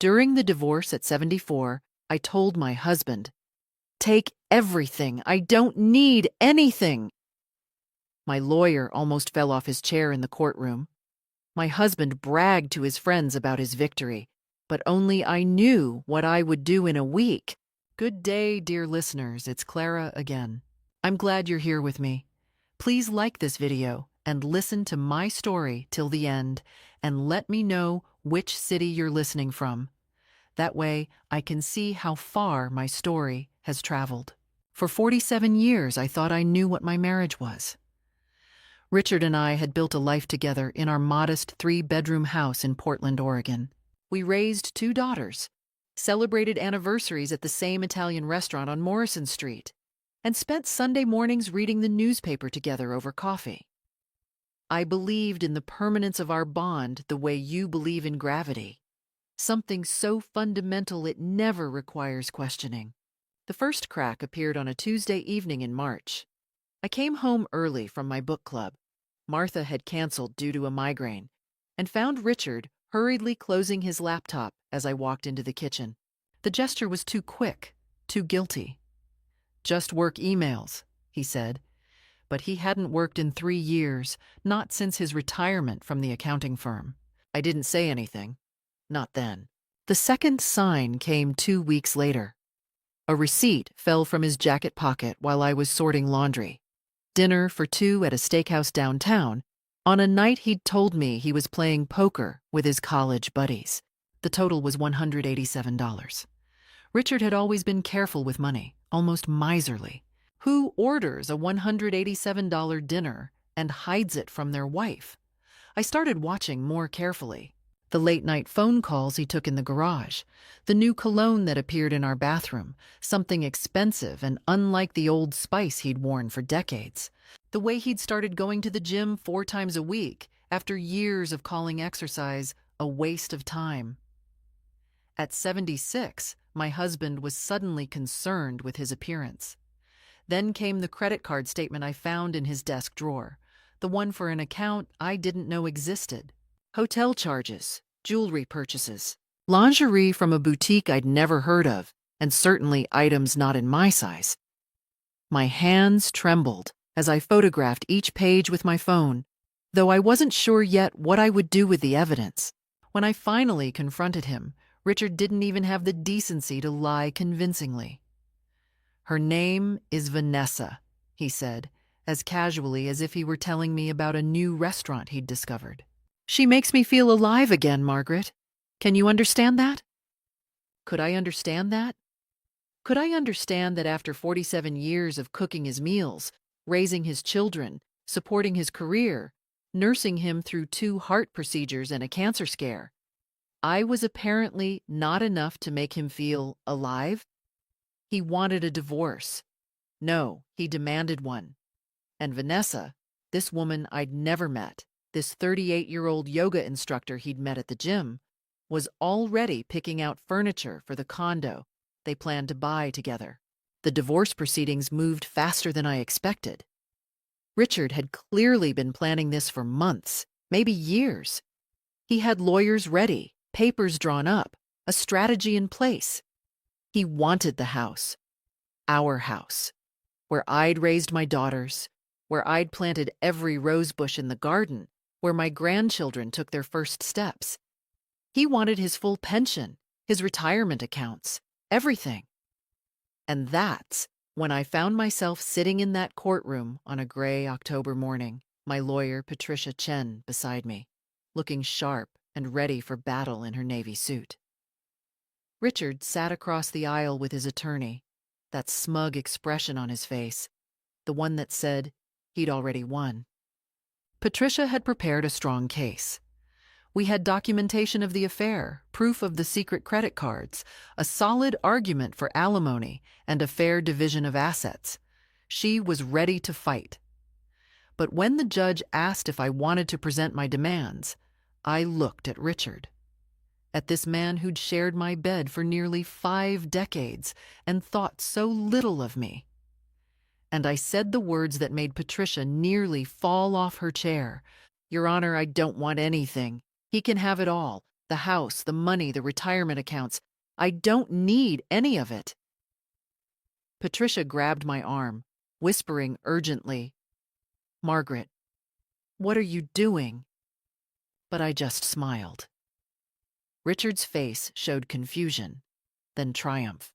During the divorce at 74, I told my husband, "Take everything. I don't need anything." My lawyer almost fell off his chair in the courtroom. My husband bragged to his friends about his victory, but only I knew what I would do in a week. Good day, dear listeners. It's Clara again. I'm glad you're here with me. Please like this video and listen to my story till the end, and let me know which city you're listening from. That way, I can see how far my story has traveled. For 47 years, I thought I knew what my marriage was. Richard and I had built a life together in our modest 3-bedroom house in Portland, Oregon. We raised 2 daughters, celebrated anniversaries at the same Italian restaurant on Morrison Street, and spent Sunday mornings reading the newspaper together over coffee. I believed in the permanence of our bond the way you believe in gravity, something so fundamental it never requires questioning. The first crack appeared on a Tuesday evening in March. I came home early from my book club. Martha had canceled due to a migraine, and found Richard hurriedly closing his laptop as I walked into the kitchen. The gesture was too quick, too guilty. "Just work emails," he said. But he hadn't worked in 3 years, not since his retirement from the accounting firm. I didn't say anything. Not then. The second sign came 2 weeks later. A receipt fell from his jacket pocket while I was sorting laundry. Dinner for 2 at a steakhouse downtown, on a night he'd told me he was playing poker with his college buddies. The total was $187. Richard had always been careful with money, almost miserly. Who orders a $187 dinner and hides it from their wife? I started watching more carefully. The late-night phone calls he took in the garage, the new cologne that appeared in our bathroom, something expensive and unlike the Old Spice he'd worn for decades. The way he'd started going to the gym 4 times a week after years of calling exercise a waste of time. At 76, my husband was suddenly concerned with his appearance. Then came the credit card statement I found in his desk drawer, the one for an account I didn't know existed. Hotel charges, jewelry purchases, lingerie from a boutique I'd never heard of, and certainly items not in my size. My hands trembled as I photographed each page with my phone, though I wasn't sure yet what I would do with the evidence. When I finally confronted him, Richard didn't even have the decency to lie convincingly. "Her name is Vanessa," he said, as casually as if he were telling me about a new restaurant he'd discovered. "She makes me feel alive again, Margaret. Can you understand that?" Could I understand that? Could I understand that after 47 years of cooking his meals, raising his children, supporting his career, nursing him through 2 heart procedures and a cancer scare, I was apparently not enough to make him feel alive? He wanted a divorce. No, he demanded one. And Vanessa, this woman I'd never met, this 38-year-old yoga instructor he'd met at the gym, was already picking out furniture for the condo they planned to buy together. The divorce proceedings moved faster than I expected. Richard had clearly been planning this for months, maybe years. He had lawyers ready, papers drawn up, a strategy in place. He wanted the house, our house, where I'd raised my daughters, where I'd planted every rose bush in the garden, where my grandchildren took their first steps. He wanted his full pension, his retirement accounts, everything. And that's when I found myself sitting in that courtroom on a gray October morning, my lawyer Patricia Chen beside me, looking sharp and ready for battle in her navy suit. Richard sat across the aisle with his attorney, that smug expression on his face, the one that said he'd already won. Patricia had prepared a strong case. We had documentation of the affair, proof of the secret credit cards, a solid argument for alimony and a fair division of assets. She was ready to fight. But when the judge asked if I wanted to present my demands, I looked at Richard, at this man who'd shared my bed for nearly 5 decades and thought so little of me. And I said the words that made Patricia nearly fall off her chair. "Your Honor, I don't want anything. He can have it all. The house, the money, the retirement accounts. I don't need any of it. Patricia grabbed my arm, whispering urgently, "Margaret, what are you doing?" But I just smiled. Richard's face showed confusion, then triumph.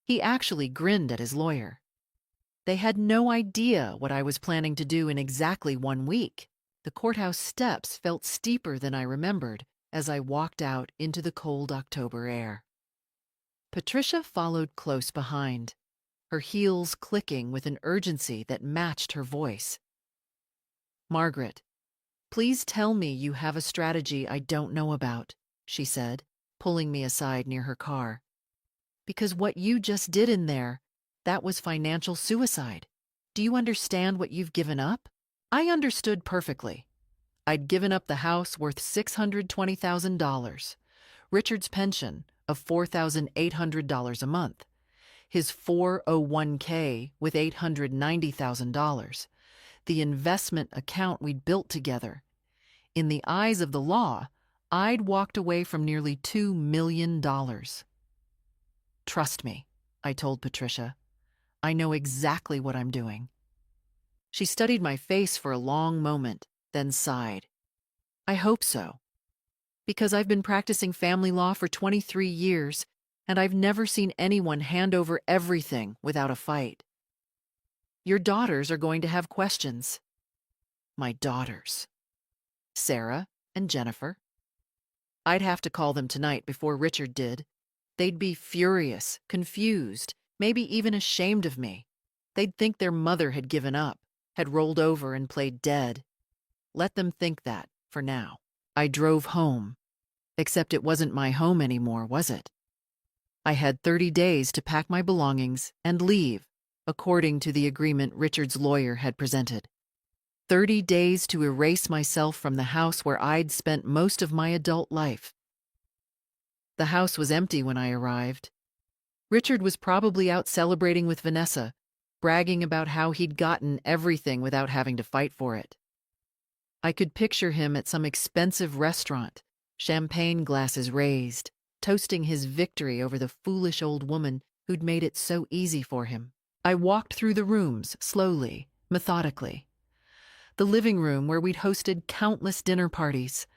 He actually grinned at his lawyer. They had no idea what I was planning to do in exactly 1 week. The courthouse steps felt steeper than I remembered as I walked out into the cold October air. Patricia followed close behind, her heels clicking with an urgency that matched her voice. "Margaret, please tell me you have a strategy I don't know about," she said, pulling me aside near her car. "Because what you just did in there, that was financial suicide. Do you understand what you've given up?" I understood perfectly. I'd given up the house worth $620,000, Richard's pension of $4,800 a month, his 401k with $890,000, the investment account we'd built together. In the eyes of the law, I'd walked away from nearly $2 million. "Trust me," I told Patricia. "I know exactly what I'm doing." She studied my face for a long moment, then sighed. "I hope so. Because I've been practicing family law for 23 years, and I've never seen anyone hand over everything without a fight. Your daughters are going to have questions." My daughters. Sarah and Jennifer. I'd have to call them tonight before Richard did. They'd be furious, confused, maybe even ashamed of me. They'd think their mother had given up, had rolled over and played dead. Let them think that, for now. I drove home. Except it wasn't my home anymore, was it? I had 30 days to pack my belongings and leave, according to the agreement Richard's lawyer had presented. 30 days to erase myself from the house where I'd spent most of my adult life. The house was empty when I arrived. Richard was probably out celebrating with Vanessa, bragging about how he'd gotten everything without having to fight for it. I could picture him at some expensive restaurant, champagne glasses raised, toasting his victory over the foolish old woman who'd made it so easy for him. I walked through the rooms, slowly, methodically. The living room where we'd hosted countless dinner parties.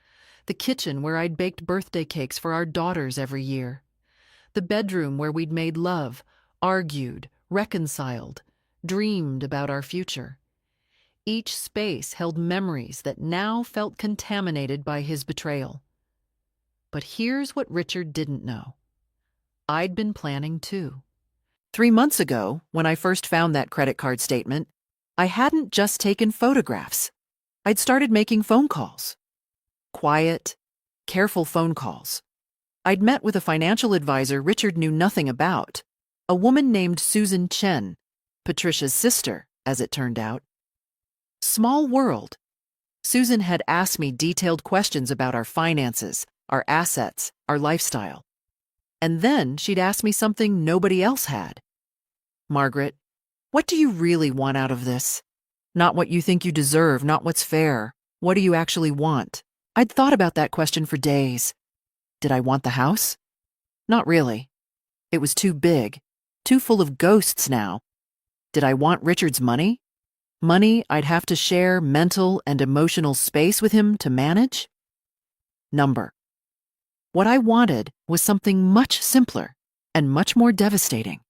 The kitchen where I'd baked birthday cakes for our daughters every year. The bedroom where we'd made love, argued, reconciled, dreamed about our future. Each space held memories that now felt contaminated by his betrayal. But here's what Richard didn't know. I'd been planning too. 3 months ago, when I first found that credit card statement, I hadn't just taken photographs. I'd started making phone calls. Quiet, careful phone calls. I'd met with a financial advisor Richard knew nothing about, a woman named Susan Chen, Patricia's sister, as it turned out. Small world. Susan had asked me detailed questions about our finances, our assets, our lifestyle. And then she'd asked me something nobody else had. "Margaret, what do you really want out of this? Not what you think you deserve, not what's fair. What do you actually want?" I'd thought about that question for days. Did I want the house? Not really. It was too big, too full of ghosts now. Did I want Richard's money? Money I'd have to share mental and emotional space with him to manage? Number. What I wanted was something much simpler and much more devastating.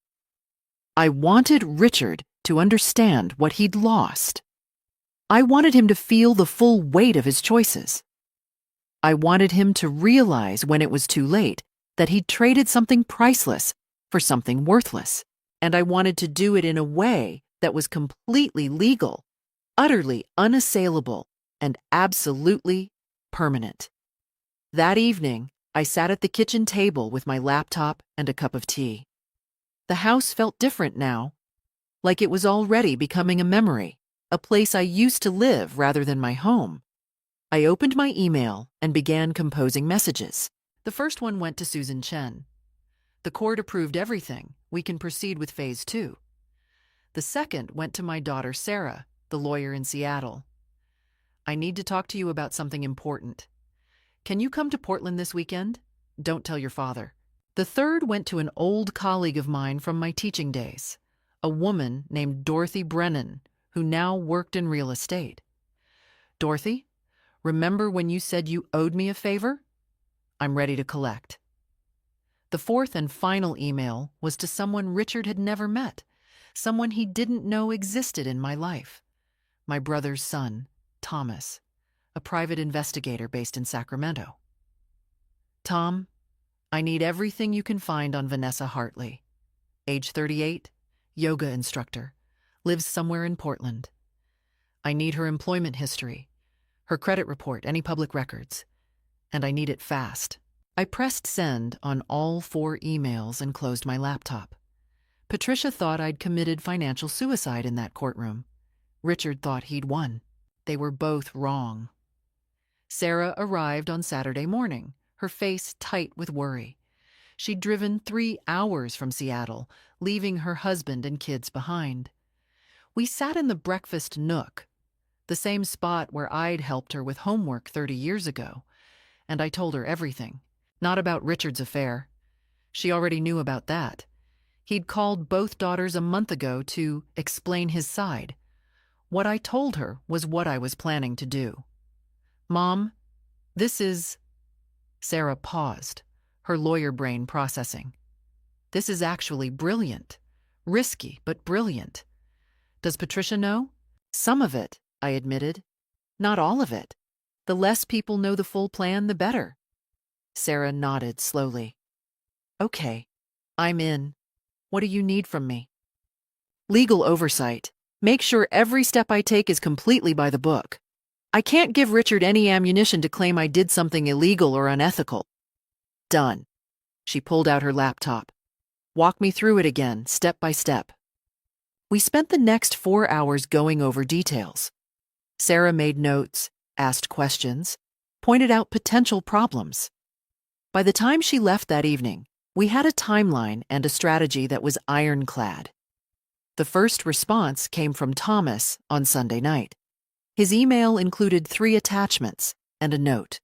I wanted Richard to understand what he'd lost. I wanted him to feel the full weight of his choices. I wanted him to realize when it was too late that he'd traded something priceless for something worthless. And I wanted to do it in a way that was completely legal, utterly unassailable, and absolutely permanent. That evening, I sat at the kitchen table with my laptop and a cup of tea. The house felt different now, like it was already becoming a memory, a place I used to live rather than my home. I opened my email and began composing messages. The first one went to Susan Chen. "The court approved everything. We can proceed with phase 2. The second went to my daughter Sarah, the lawyer in Seattle. "I need to talk to you about something important. Can you come to Portland this weekend? Don't tell your father. The third went to an old colleague of mine from my teaching days, a woman named Dorothy Brennan, who now worked in real estate. Dorothy, remember when you said you owed me a favor? I'm ready to collect. The fourth and final email was to someone Richard had never met, someone he didn't know existed in my life. My brother's son, Thomas, a private investigator based in Sacramento. Tom, I need everything you can find on Vanessa Hartley. Age 38, yoga instructor, lives somewhere in Portland. I need her employment history, her credit report, any public records, and I need it fast. I pressed send on all 4 emails and closed my laptop. Patricia thought I'd committed financial suicide in that courtroom. Richard thought he'd won. They were both wrong. Sarah arrived on Saturday morning, her face tight with worry. She'd driven 3 hours from Seattle, leaving her husband and kids behind. We sat in the breakfast nook, the same spot where I'd helped her with homework 30 years ago, and I told her everything. Not about Richard's affair. She already knew about that. He'd called both daughters a month ago to explain his side. What I told her was what I was planning to do. Mom, this is... Sarah paused, her lawyer brain processing. This is actually brilliant. Risky, but brilliant. Does Patricia know? Some of it, I admitted. Not all of it. The less people know the full plan, the better. Sarah nodded slowly. Okay, I'm in. What do you need from me? Legal oversight. Make sure every step I take is completely by the book. I can't give Richard any ammunition to claim I did something illegal or unethical. Done. She pulled out her laptop. Walk me through it again, step by step. We spent the next 4 hours going over details. Sarah made notes, asked questions, pointed out potential problems. By the time she left that evening, we had a timeline and a strategy that was ironclad. The first response came from Thomas on Sunday night. His email included 3 attachments and a note.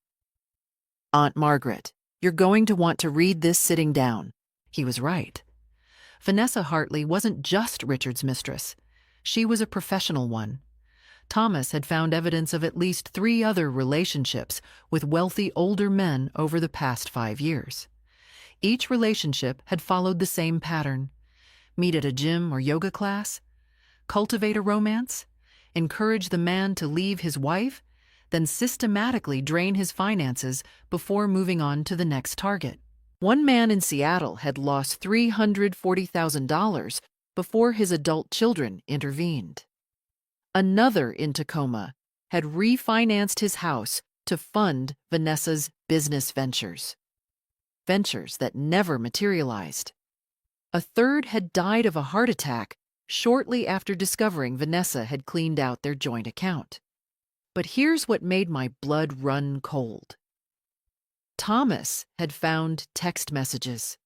Aunt Margaret, you're going to want to read this sitting down. He was right. Vanessa Hartley wasn't just Richard's mistress. She was a professional one. Thomas had found evidence of at least 3 other relationships with wealthy older men over the past 5 years. Each relationship had followed the same pattern: meet at a gym or yoga class, cultivate a romance, encourage the man to leave his wife, then systematically drain his finances before moving on to the next target. One man in Seattle had lost $340,000 before his adult children intervened. Another in Tacoma had refinanced his house to fund Vanessa's business ventures that never materialized. A third had died of a heart attack shortly after discovering Vanessa had cleaned out their joint account. But here's what made my blood run cold. Thomas had found text messages.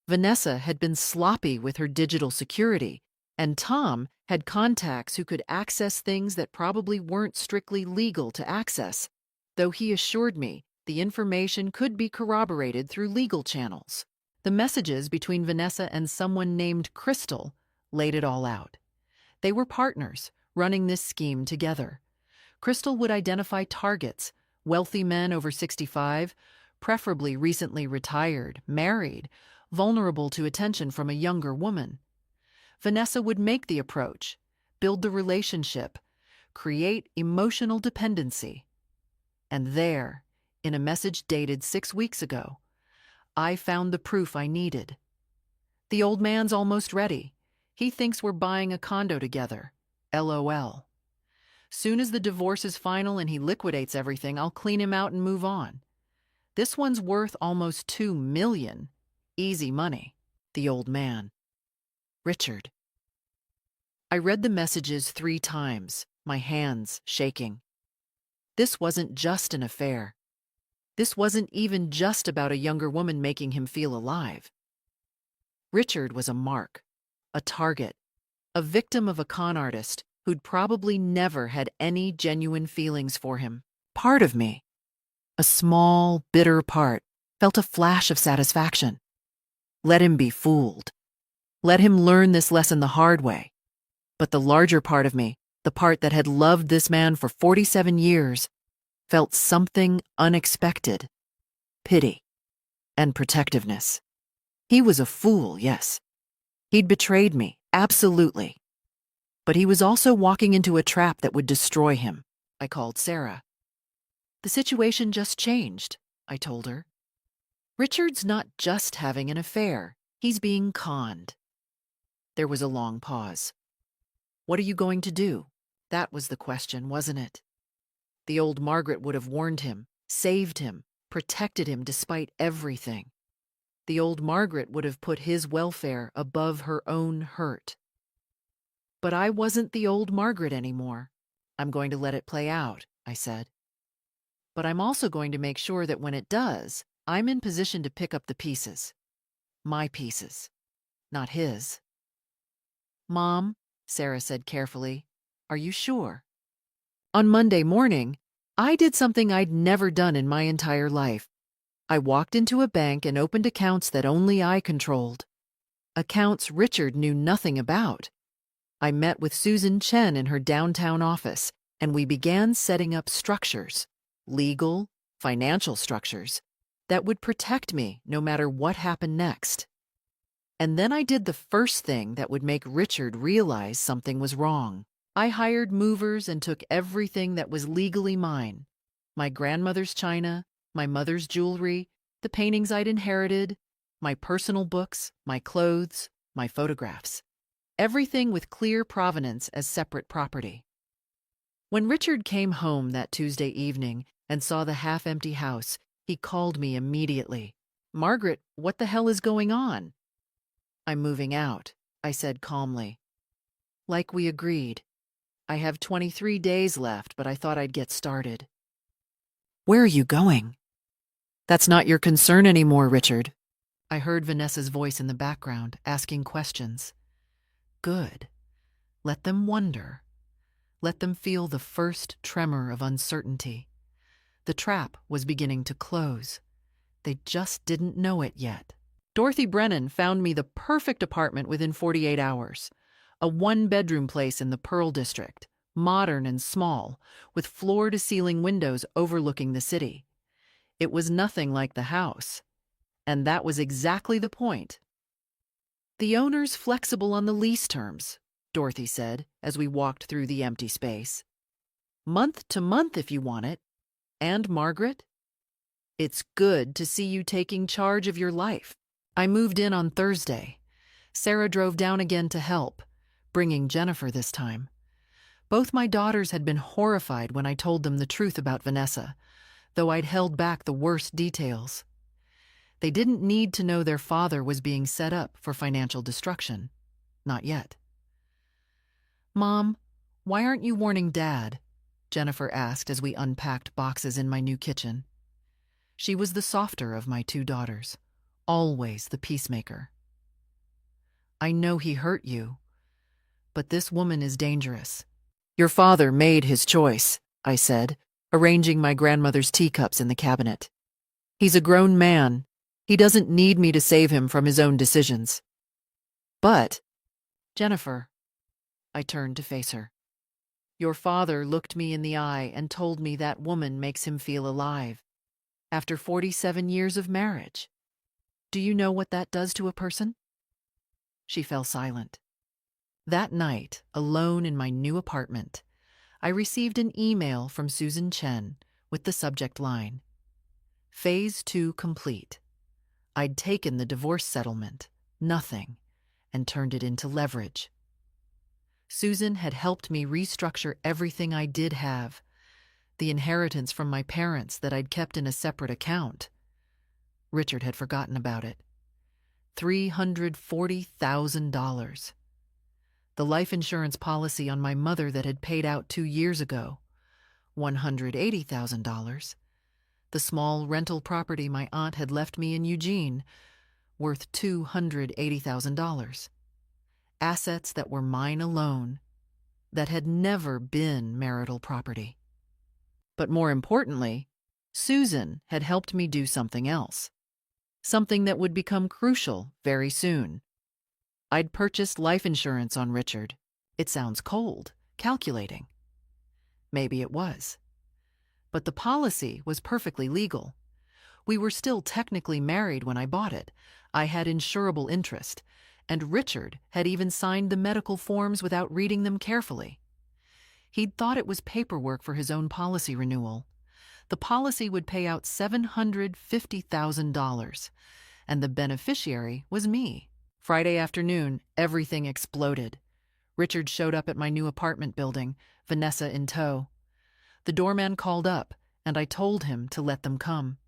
Vanessa had been sloppy with her digital security, and Tom had contacts who could access things that probably weren't strictly legal to access, though he assured me the information could be corroborated through legal channels. The messages between Vanessa and someone named Crystal laid it all out. They were partners, running this scheme together. Crystal would identify targets, wealthy men over 65, preferably recently retired, married, vulnerable to attention from a younger woman. Vanessa would make the approach, build the relationship, create emotional dependency. And there, in a message dated 6 weeks ago, I found the proof I needed. The old man's almost ready. He thinks we're buying a condo together. LOL. Soon as the divorce is final and he liquidates everything, I'll clean him out and move on. This one's worth almost $2 million. Easy money. The old man. Richard. I read the messages 3 times, my hands shaking. This wasn't just an affair. This wasn't even just about a younger woman making him feel alive. Richard was a mark, a target, a victim of a con artist who'd probably never had any genuine feelings for him. Part of me, A small, bitter part felt a flash of satisfaction. Let him be fooled. Let him learn this lesson the hard way. But the larger part of me, the part that had loved this man for 47 years, felt something unexpected. Pity and protectiveness. He was a fool, yes. He'd betrayed me, absolutely. But he was also walking into a trap that would destroy him. I called Sarah. The situation just changed, I told her. Richard's not just having an affair. He's being conned. There was a long pause. What are you going to do? That was the question, wasn't it? The old Margaret would have warned him, saved him, protected him despite everything. The old Margaret would have put his welfare above her own hurt. But I wasn't the old Margaret anymore. I'm going to let it play out, I said. But I'm also going to make sure that when it does, I'm in position to pick up the pieces. My pieces, not his. Mom, Sarah said carefully, are you sure? On Monday morning, I did something I'd never done in my entire life. I walked into a bank and opened accounts that only I controlled. Accounts Richard knew nothing about. I met with Susan Chen in her downtown office, and we began setting up structures, legal, financial structures, that would protect me no matter what happened next. And then I did the first thing that would make Richard realize something was wrong. I hired movers and took everything that was legally mine. My grandmother's china, my mother's jewelry, the paintings I'd inherited, my personal books, my clothes, my photographs. Everything with clear provenance as separate property. When Richard came home that Tuesday evening and saw the half-empty house, he called me immediately. Margaret, what the hell is going on? I'm moving out, I said calmly. Like we agreed. I have 23 days left, but I thought I'd get started. Where are you going? That's not your concern anymore, Richard. I heard Vanessa's voice in the background, asking questions. Good. Let them wonder. Let them feel the first tremor of uncertainty. The trap was beginning to close. They just didn't know it yet. Dorothy Brennan found me the perfect apartment within 48 hours. A one-bedroom place in the Pearl District, modern and small, with floor-to-ceiling windows overlooking the city. It was nothing like the house. And that was exactly the point. The owner's flexible on the lease terms, Dorothy said as we walked through the empty space. Month to month if you want it. And Margaret? It's good to see you taking charge of your life. I moved in on Thursday. Sarah drove down again to help, bringing Jennifer this time. Both my daughters had been horrified when I told them the truth about Vanessa, though I'd held back the worst details. They didn't need to know their father was being set up for financial destruction. Not yet. Mom, why aren't you warning Dad? Jennifer asked as we unpacked boxes in my new kitchen. She was the softer of my two daughters, always the peacemaker. I know he hurt you, but this woman is dangerous. Your father made his choice, I said, arranging my grandmother's teacups in the cabinet. He's a grown man. He doesn't need me to save him from his own decisions. But, Jennifer, I turned to face her. Your father looked me in the eye and told me that woman makes him feel alive. After 47 years of marriage. Do you know what that does to a person? She fell silent. That night, alone in my new apartment, I received an email from Susan Chen with the subject line, Phase 2 complete. I'd taken the divorce settlement, nothing, and turned it into leverage. Susan had helped me restructure everything I did have, the inheritance from my parents that I'd kept in a separate account. Richard had forgotten about it. $340,000. The life insurance policy on my mother that had paid out 2 years ago, $180,000. The small rental property my aunt had left me in Eugene, worth $280,000. Assets that were mine alone, that had never been marital property. But more importantly, Susan had helped me do something else, something that would become crucial very soon. I'd purchased life insurance on Richard. It sounds cold, calculating. Maybe it was. But the policy was perfectly legal. We were still technically married when I bought it. I had insurable interest, and Richard had even signed the medical forms without reading them carefully. He'd thought it was paperwork for his own policy renewal. The policy would pay out $750,000, and the beneficiary was me. Friday afternoon, everything exploded. Richard showed up at my new apartment building, Vanessa in tow. The doorman called up, and I told him to let them come.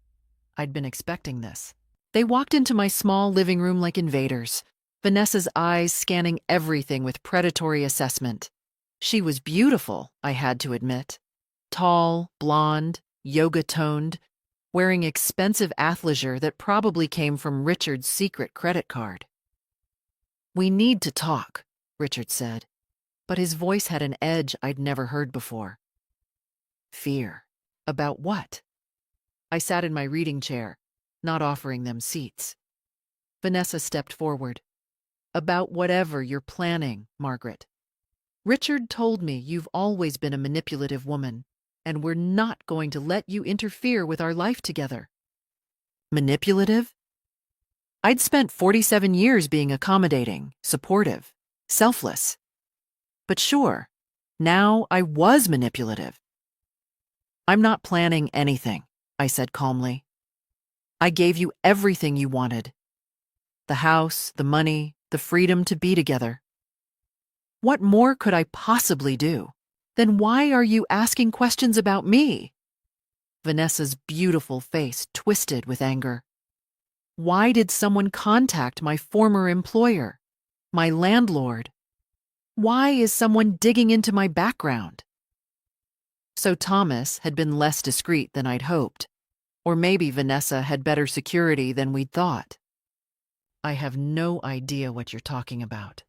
I'd been expecting this. They walked into my small living room like invaders, Vanessa's eyes scanning everything with predatory assessment. She was beautiful, I had to admit. Tall, blonde, yoga-toned, wearing expensive athleisure that probably came from Richard's secret credit card. "We need to talk," Richard said, but his voice had an edge I'd never heard before. Fear. About what? I sat in my reading chair, not offering them seats. Vanessa stepped forward. "About whatever you're planning, Margaret. Richard told me you've always been a manipulative woman, and we're not going to let you interfere with our life together." Manipulative? I'd spent 47 years being accommodating, supportive, selfless. But sure, now I was manipulative. "I'm not planning anything," I said calmly. "I gave you everything you wanted. The house, the money, the freedom to be together. What more could I possibly do? Then why are you asking questions about me?" Vanessa's beautiful face twisted with anger. Why did someone contact my former employer, my landlord? Why is someone digging into my background? So Thomas had been less discreet than I'd hoped, or maybe Vanessa had better security than we'd thought. "I have no idea what you're talking about,"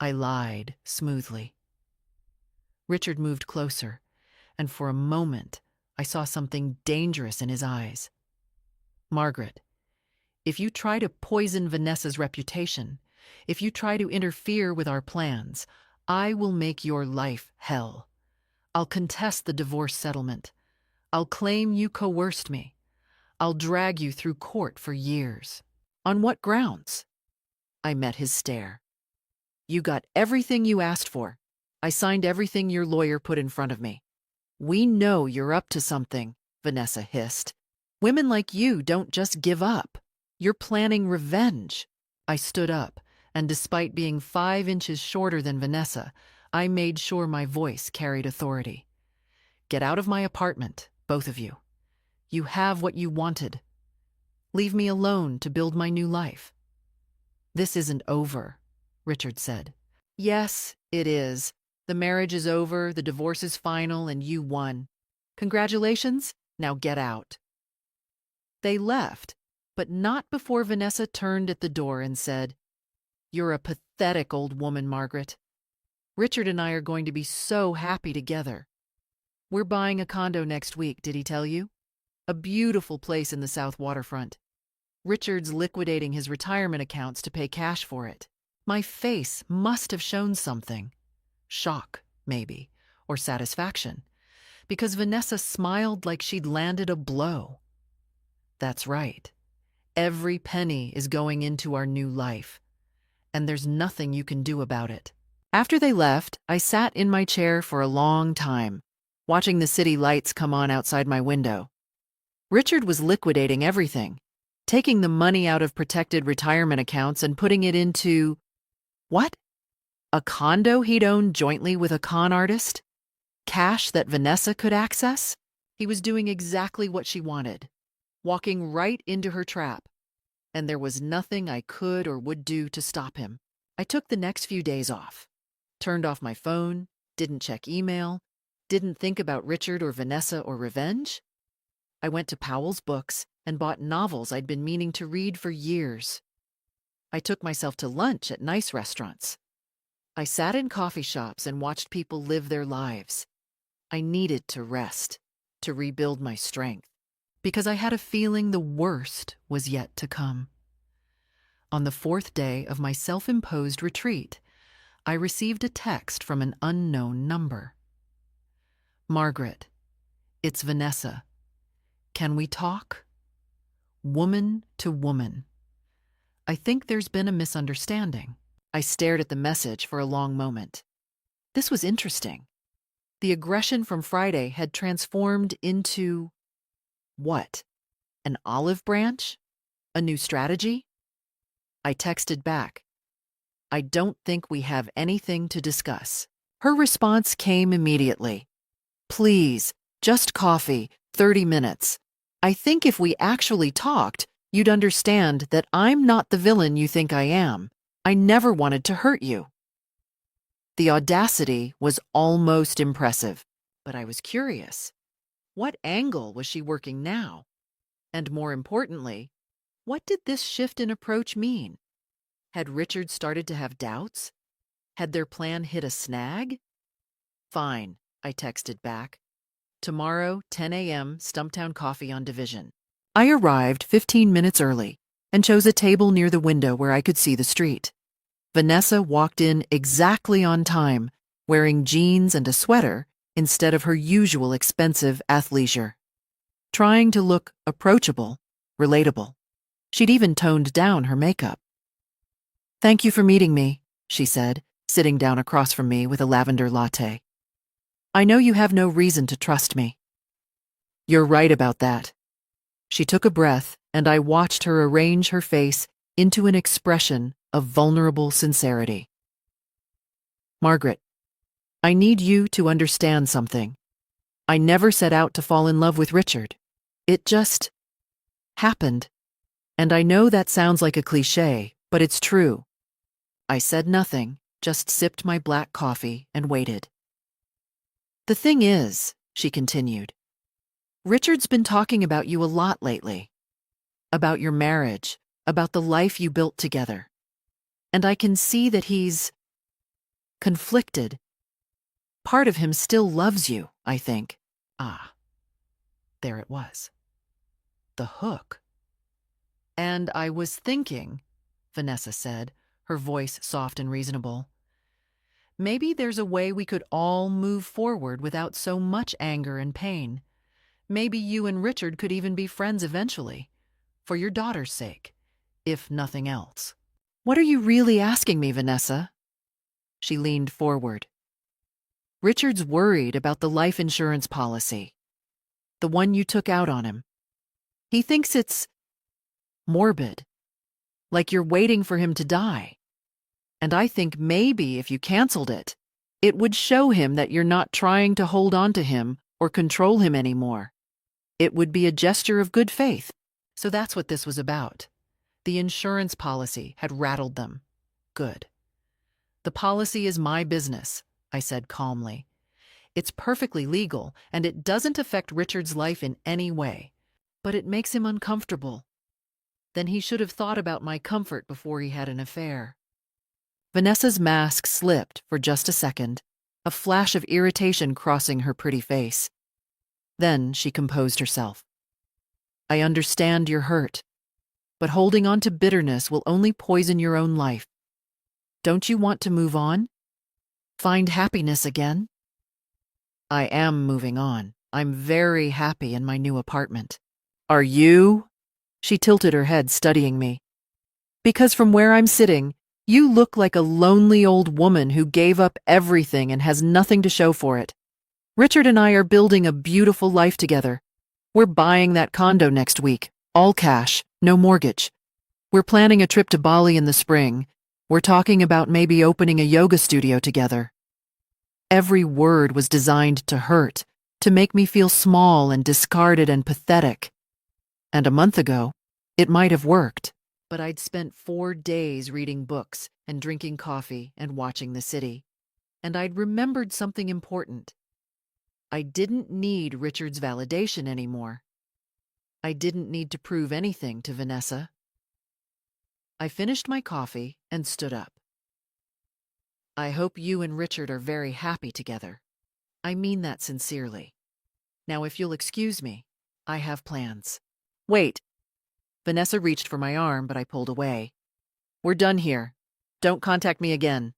I lied smoothly. Richard moved closer, and for a moment I saw something dangerous in his eyes. "Margaret, if you try to poison Vanessa's reputation, if you try to interfere with our plans, I will make your life hell. I'll contest the divorce settlement. I'll claim you coerced me. I'll drag you through court for years." "On what grounds?" I met his stare. "You got everything you asked for. I signed everything your lawyer put in front of me." "We know you're up to something," Vanessa hissed. "Women like you don't just give up. You're planning revenge." I stood up, and despite being 5 inches shorter than Vanessa, I made sure my voice carried authority. "Get out of my apartment, both of you. You have what you wanted. Leave me alone to build my new life." "This isn't over," Richard said. "Yes, it is. The marriage is over, the divorce is final, and you won. Congratulations. Now get out." They left, but not before Vanessa turned at the door and said, "You're a pathetic old woman, Margaret. Richard and I are going to be so happy together. We're buying a condo next week, did he tell you? A beautiful place in the South Waterfront. Richard's liquidating his retirement accounts to pay cash for it." My face must have shown something. Shock, maybe, or satisfaction, because Vanessa smiled like she'd landed a blow. "That's right. Every penny is going into our new life, and there's nothing you can do about it." After they left, I sat in my chair for a long time, watching the city lights come on outside my window. Richard was liquidating everything, taking the money out of protected retirement accounts and putting it into... what? A condo he'd owned jointly with a con artist? Cash that Vanessa could access? He was doing exactly what she wanted, walking right into her trap, and there was nothing I could or would do to stop him. I took the next few days off, turned off my phone, didn't check email, didn't think about Richard or Vanessa or revenge. I went to Powell's Books and bought novels I'd been meaning to read for years. I took myself to lunch at nice restaurants. I sat in coffee shops and watched people live their lives. I needed to rest, to rebuild my strength. because I had a feeling the worst was yet to come. On the 4th day of my self-imposed retreat, I received a text from an unknown number. Margaret, it's Vanessa. Can we talk? Woman to woman. I think there's been a misunderstanding. I stared at the message for a long moment. This was interesting. The aggression from Friday had transformed into what? An olive branch? A new strategy? I texted back, I don't think we have anything to discuss. Her response came immediately. Please, just coffee, 30 minutes. I think if we actually talked, you'd understand that I'm not the villain you think I am. I never wanted to hurt you. The audacity was almost impressive, but I was curious. What angle was she working now? And more importantly, what did this shift in approach mean? Had Richard started to have doubts? Had their plan hit a snag? Fine, I texted back. Tomorrow, 10 a.m., Stumptown Coffee on Division. I arrived 15 minutes early and chose a table near the window where I could see the street. Vanessa walked in exactly on time, wearing jeans and a sweater instead of her usual expensive athleisure. Trying to look approachable, relatable. She'd even toned down her makeup. Thank you for meeting me, she said, sitting down across from me with a lavender latte. I know you have no reason to trust me. You're right about that. She took a breath, and I watched her arrange her face into an expression of vulnerable sincerity. Margaret, I need you to understand something. I never set out to fall in love with Richard. It just happened. And I know that sounds like a cliché, but it's true. I said nothing, just sipped my black coffee and waited. The thing is, she continued, Richard's been talking about you a lot lately. About your marriage, about the life you built together. And I can see that he's conflicted. Part of him still loves you, I think. Ah, there it was. The hook. And I was thinking, Vanessa said, her voice soft and reasonable. Maybe there's a way we could all move forward without so much anger and pain. Maybe you and Richard could even be friends eventually, for your daughter's sake, if nothing else. What are you really asking me, Vanessa? She leaned forward. Richard's worried about the life insurance policy, the one you took out on him. He thinks it's morbid, like you're waiting for him to die. And I think maybe if you canceled it, it would show him that you're not trying to hold on to him or control him anymore. It would be a gesture of good faith. So that's what this was about. The insurance policy had rattled them. Good. The policy is my business, I said calmly. It's perfectly legal, and it doesn't affect Richard's life in any way. But it makes him uncomfortable. Then he should have thought about my comfort before he had an affair. Vanessa's mask slipped for just a second, a flash of irritation crossing her pretty face. Then she composed herself. I understand you're hurt, but holding on to bitterness will only poison your own life. Don't you want to move on? Find happiness again? I am moving on. I'm very happy in my new apartment. Are you? She tilted her head, studying me. Because from where I'm sitting, you look like a lonely old woman who gave up everything and has nothing to show for it. Richard and I are building a beautiful life together. We're buying that condo next week, all cash, no mortgage. We're planning a trip to Bali in the spring. We're talking about maybe opening a yoga studio together. Every word was designed to hurt, to make me feel small and discarded and pathetic. And a month ago, it might have worked. But I'd spent 4 days reading books and drinking coffee and watching the city. And I'd remembered something important. I didn't need Richard's validation anymore. I didn't need to prove anything to Vanessa. I finished my coffee and stood up. I hope you and Richard are very happy together. I mean that sincerely. Now, if you'll excuse me, I have plans. Wait. Vanessa reached for my arm, but I pulled away. We're done here. Don't contact me again.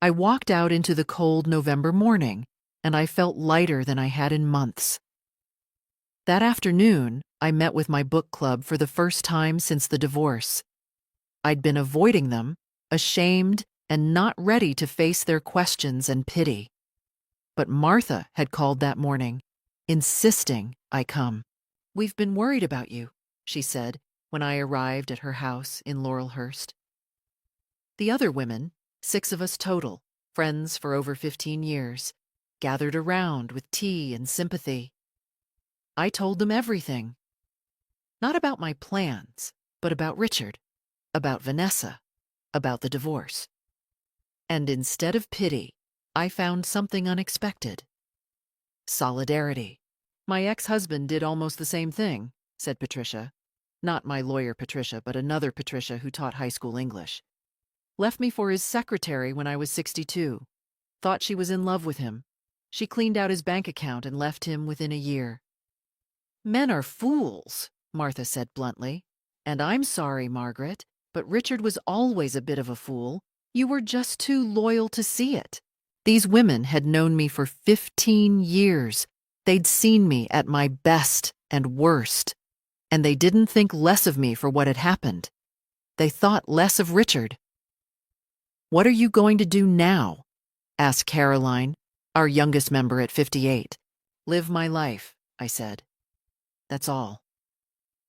I walked out into the cold November morning, and I felt lighter than I had in months. That afternoon, I met with my book club for the first time since the divorce. I'd been avoiding them, ashamed and not ready to face their questions and pity. But Martha had called that morning, insisting I come. "We've been worried about you," she said when I arrived at her house in Laurelhurst. The other women, 6 of us total, friends for over 15 years, gathered around with tea and sympathy. I told them everything. Not about my plans, but about Richard, about Vanessa, about the divorce. And instead of pity, I found something unexpected. Solidarity. "My ex-husband did almost the same thing," said Patricia. Not my lawyer Patricia, but another Patricia who taught high school English. "Left me for his secretary when I was 62. Thought she was in love with him. She cleaned out his bank account and left him within a year." "Men are fools," Martha said bluntly. "And I'm sorry, Margaret, but Richard was always a bit of a fool. You were just too loyal to see it." These women had known me for 15 years. They'd seen me at my best and worst. And they didn't think less of me for what had happened. They thought less of Richard. "What are you going to do now?" asked Caroline, our youngest member at 58. "Live my life," I said. "That's all.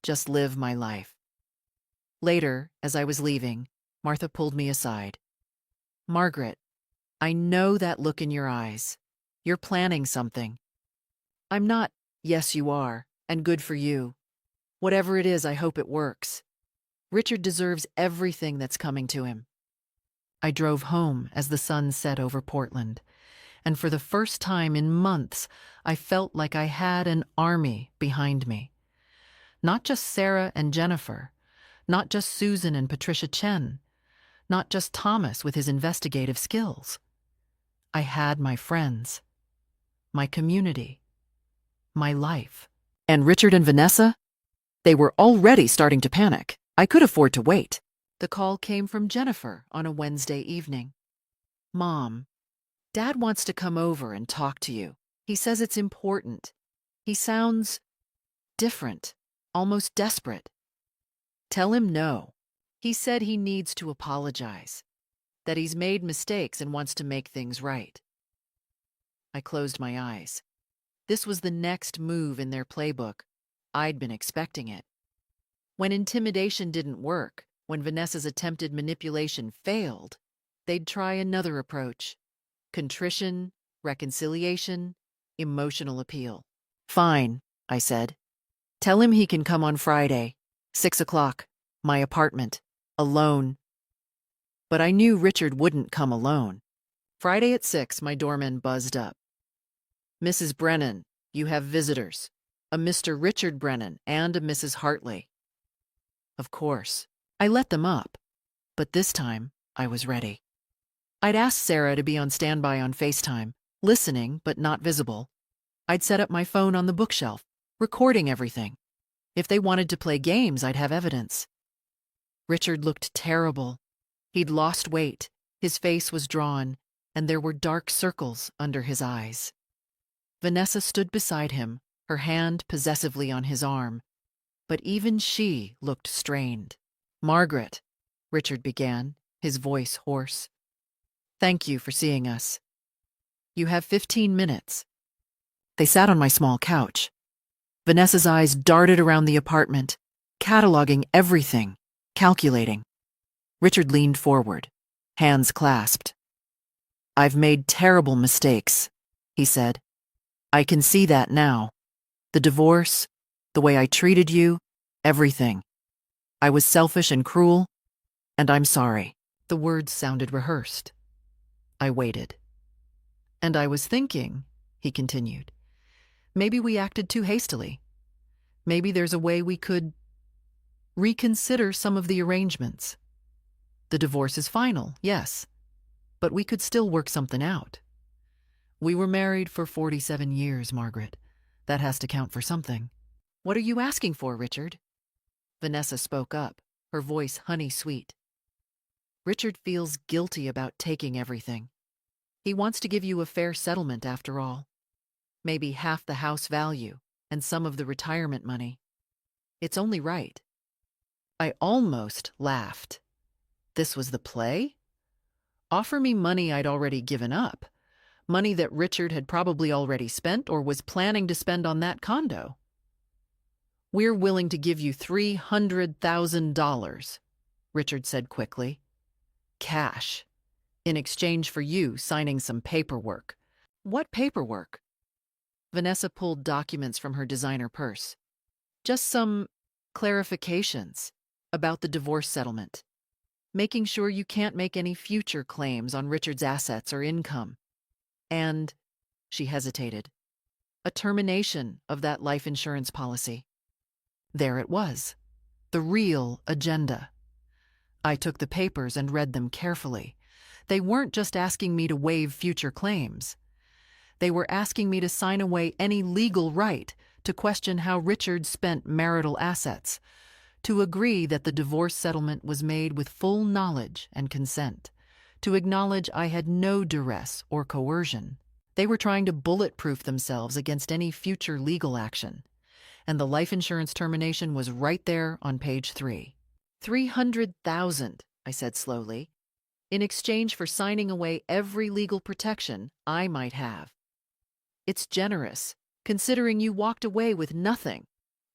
Just live my life." Later, as I was leaving, Martha pulled me aside. "Margaret, I know that look in your eyes. You're planning something." "I'm not." "Yes, you are, and good for you. Whatever it is, I hope it works. Richard deserves everything that's coming to him." I drove home as the sun set over Portland, and for the first time in months, I felt like I had an army behind me. Not just Sarah and Jennifer, not just Susan and Patricia Chen, not just Thomas with his investigative skills. I had my friends, my community, my life. And Richard and Vanessa? They were already starting to panic. I could afford to wait. The call came from Jennifer on a Wednesday evening. "Mom, Dad wants to come over and talk to you. He says it's important. He sounds different, almost desperate. Tell him no. He said he needs to apologize, that he's made mistakes and wants to make things right." I closed my eyes. This was the next move in their playbook. I'd been expecting it. When intimidation didn't work, when Vanessa's attempted manipulation failed, they'd try another approach. Contrition, reconciliation, emotional appeal. "Fine," I said. "Tell him he can come on Friday, 6 o'clock, my apartment, alone." But I knew Richard wouldn't come alone. Friday at 6, my doorman buzzed up. "Mrs. Brennan, you have visitors. A Mr. Richard Brennan and a Mrs. Hartley." Of course, I let them up, but this time I was ready. I'd asked Sarah to be on standby on FaceTime, listening but not visible. I'd set up my phone on the bookshelf, recording everything. If they wanted to play games, I'd have evidence. Richard looked terrible. He'd lost weight, his face was drawn, and there were dark circles under his eyes. Vanessa stood beside him, her hand possessively on his arm, but even she looked strained. "Margaret," Richard began, his voice hoarse. "Thank you for seeing us. You have 15 minutes. They sat on my small couch. Vanessa's eyes darted around the apartment, cataloging everything, calculating. Richard leaned forward, hands clasped. "I've made terrible mistakes," he said. "I can see that now. The divorce, the way I treated you, everything. I was selfish and cruel, and I'm sorry." The words sounded rehearsed. I waited. "And I was thinking," he continued, "maybe we acted too hastily. Maybe there's a way we could reconsider some of the arrangements. The divorce is final, yes, but we could still work something out. We were married for 47 years, Margaret. That has to count for something." What are you asking for, Richard? Vanessa spoke up, her voice honey-sweet. Richard feels guilty about taking everything. He wants to give you a fair settlement after all. Maybe half the house value and some of the retirement money. It's only right. I almost laughed. This was the play? Offer me money I'd already given up. Money that Richard had probably already spent or was planning to spend on that condo. We're willing to give you $300,000, Richard said quickly. Cash, in exchange for you signing some paperwork. What paperwork? Vanessa pulled documents from her designer purse. Just some clarifications about the divorce settlement. Making sure you can't make any future claims on Richard's assets or income. And, she hesitated, a termination of that life insurance policy. There it was, the real agenda. I took the papers and read them carefully. They weren't just asking me to waive future claims. They were asking me to sign away any legal right to question how Richard spent marital assets, to agree that the divorce settlement was made with full knowledge and consent, to acknowledge I had no duress or coercion. They were trying to bulletproof themselves against any future legal action. And the life insurance termination was right there on page 3. $300,000, I said slowly, in exchange for signing away every legal protection I might have. It's generous, considering you walked away with nothing,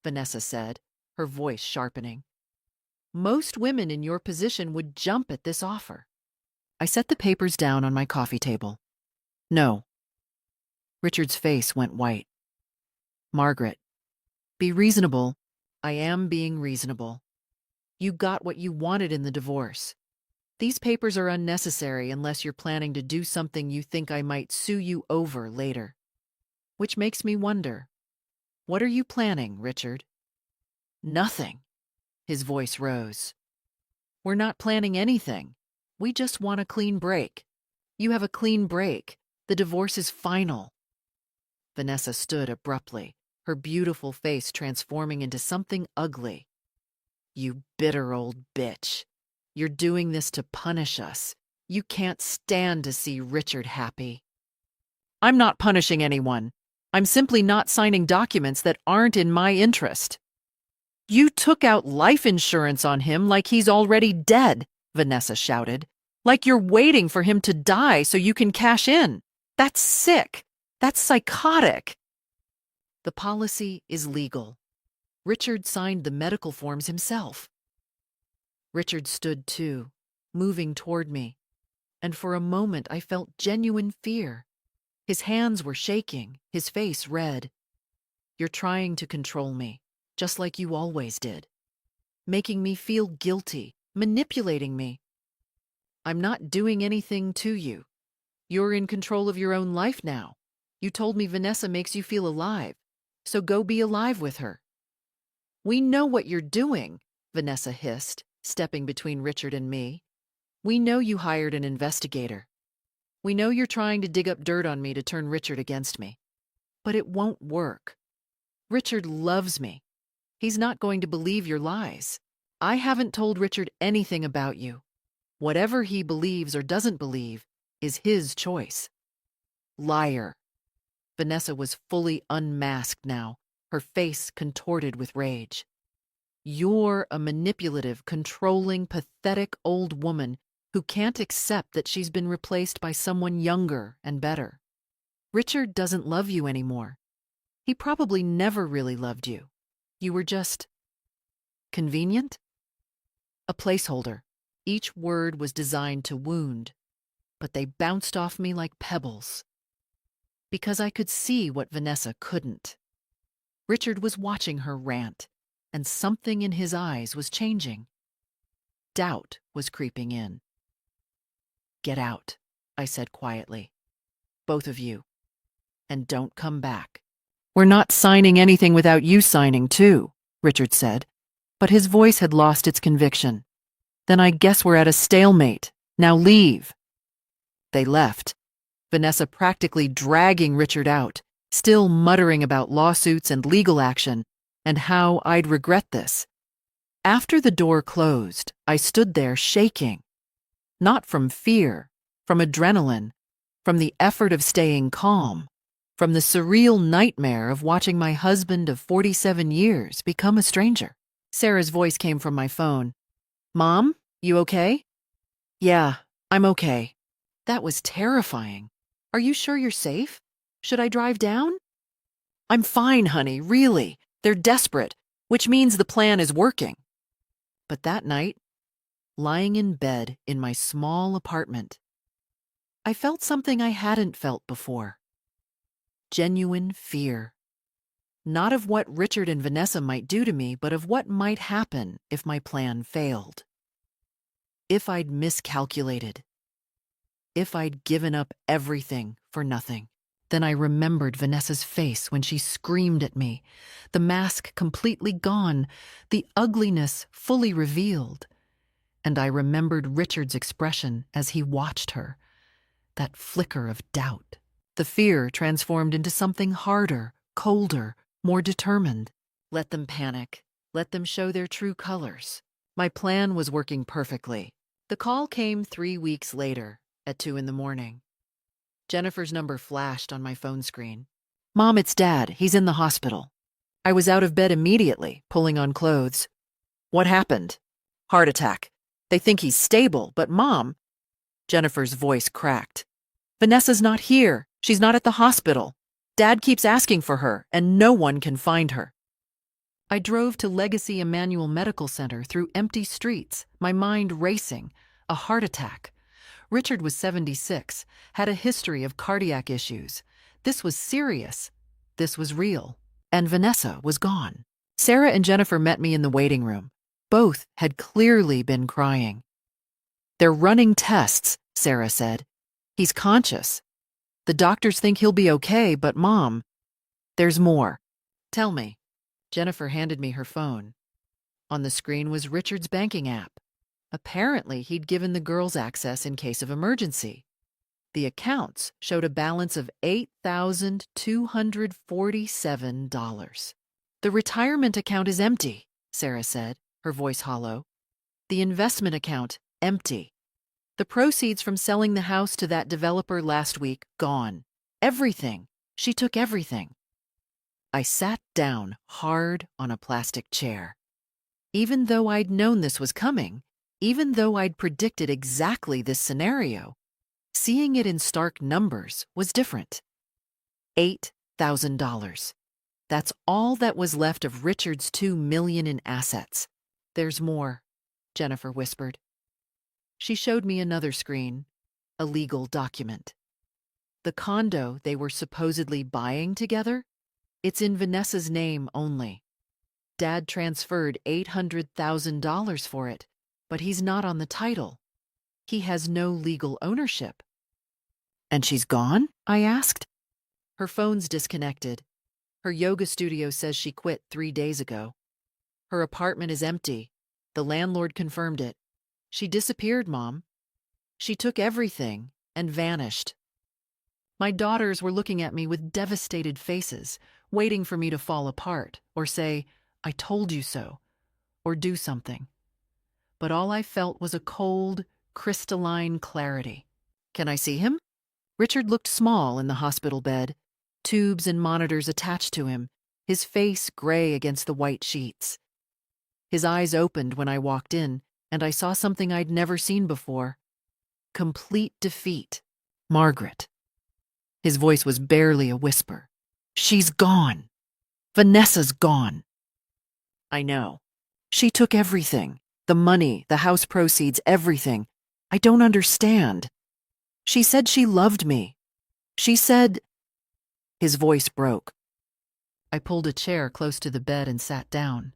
Vanessa said, her voice sharpening. Most women in your position would jump at this offer. I set the papers down on my coffee table. No. Richard's face went white. Margaret, be reasonable. I am being reasonable. You got what you wanted in the divorce. These papers are unnecessary unless you're planning to do something you think I might sue you over later. Which makes me wonder, what are you planning, Richard? Nothing. His voice rose. We're not planning anything. We just want a clean break. You have a clean break. The divorce is final. Vanessa stood abruptly, her beautiful face transforming into something ugly. You bitter old bitch. You're doing this to punish us. You can't stand to see Richard happy. I'm not punishing anyone. I'm simply not signing documents that aren't in my interest. You took out life insurance on him like he's already dead, Vanessa shouted. Like you're waiting for him to die so you can cash in. That's sick. That's psychotic. The policy is legal. Richard signed the medical forms himself. Richard stood too, moving toward me, and for a moment I felt genuine fear. His hands were shaking, his face red. You're trying to control me, just like you always did. Making me feel guilty, manipulating me. I'm not doing anything to you. You're in control of your own life now. You told me Vanessa makes you feel alive. So go be alive with her. We know what you're doing, Vanessa hissed, stepping between Richard and me. We know you hired an investigator. We know you're trying to dig up dirt on me to turn Richard against me. But it won't work. Richard loves me. He's not going to believe your lies. I haven't told Richard anything about you. Whatever he believes or doesn't believe is his choice. Liar. Vanessa was fully unmasked now, her face contorted with rage. You're a manipulative, controlling, pathetic old woman who can't accept that she's been replaced by someone younger and better. Richard doesn't love you anymore. He probably never really loved you. You were just convenient? A placeholder. Each word was designed to wound, but they bounced off me like pebbles. Because I could see what Vanessa couldn't. Richard was watching her rant, and something in his eyes was changing. Doubt was creeping in. Get out, I said quietly. Both of you. And don't come back. We're not signing anything without you signing, too, Richard said, but his voice had lost its conviction. Then I guess we're at a stalemate. Now leave. They left, Vanessa practically dragging Richard out, still muttering about lawsuits and legal action, and how I'd regret this. After the door closed, I stood there shaking. Not from fear, from adrenaline, from the effort of staying calm, from the surreal nightmare of watching my husband of 47 years become a stranger. Sarah's voice came from my phone. "Mom, you okay?" "Yeah, I'm okay." That was terrifying. "Are you sure you're safe? Should I drive down?" "I'm fine, honey, really. They're desperate, which means the plan is working." But that night, lying in bed in my small apartment, I felt something I hadn't felt before. Genuine fear. Not of what Richard and Vanessa might do to me, but of what might happen if my plan failed. If I'd miscalculated. If I'd given up everything for nothing. Then I remembered Vanessa's face when she screamed at me, the mask completely gone, the ugliness fully revealed. And I remembered Richard's expression as he watched her, that flicker of doubt. The fear transformed into something harder, colder, more determined. Let them panic. Let them show their true colors. My plan was working perfectly. The call came 3 weeks later, at 2 a.m. Jennifer's number flashed on my phone screen. "Mom, it's Dad. He's in the hospital." I was out of bed immediately, pulling on clothes. "What happened?" "Heart attack. They think he's stable, but Mom..." Jennifer's voice cracked. "Vanessa's not here. She's not at the hospital. Dad keeps asking for her, and no one can find her." I drove to Legacy Emmanuel Medical Center through empty streets, my mind racing. A heart attack. Richard was 76, had a history of cardiac issues. This was serious. This was real. And Vanessa was gone. Sarah and Jennifer met me in the waiting room. Both had clearly been crying. "They're running tests," Sarah said. "He's conscious. The doctors think he'll be okay, but Mom, there's more." "Tell me." Jennifer handed me her phone. On the screen was Richard's banking app. Apparently, he'd given the girls access in case of emergency. The accounts showed a balance of $8,247. "The retirement account is empty," Sarah said, her voice hollow. "The investment account, empty. The proceeds from selling the house to that developer last week, gone. Everything. She took everything." I sat down hard on a plastic chair. Even though I'd known this was coming, even though I'd predicted exactly this scenario, seeing it in stark numbers was different. $8,000. That's all that was left of Richard's $2 million in assets. "There's more," Jennifer whispered. She showed me another screen, a legal document. The condo they were supposedly buying together, it's in Vanessa's name only. Dad transferred $800,000 for it, but he's not on the title. He has no legal ownership. "And she's gone?" I asked. "Her phone's disconnected. Her yoga studio says she quit 3 days ago. Her apartment is empty. The landlord confirmed it. She disappeared, Mom. She took everything and vanished." My daughters were looking at me with devastated faces, waiting for me to fall apart or say, "I told you so," or do something. But all I felt was a cold, crystalline clarity. "Can I see him?" Richard looked small in the hospital bed, tubes and monitors attached to him, his face gray against the white sheets. His eyes opened when I walked in, and I saw something I'd never seen before. Complete defeat. "Margaret." His voice was barely a whisper. "She's gone. Vanessa's gone." "I know. She took everything. The money, the house proceeds, everything. I don't understand. She said she loved me. She said..." His voice broke. I pulled a chair close to the bed and sat down.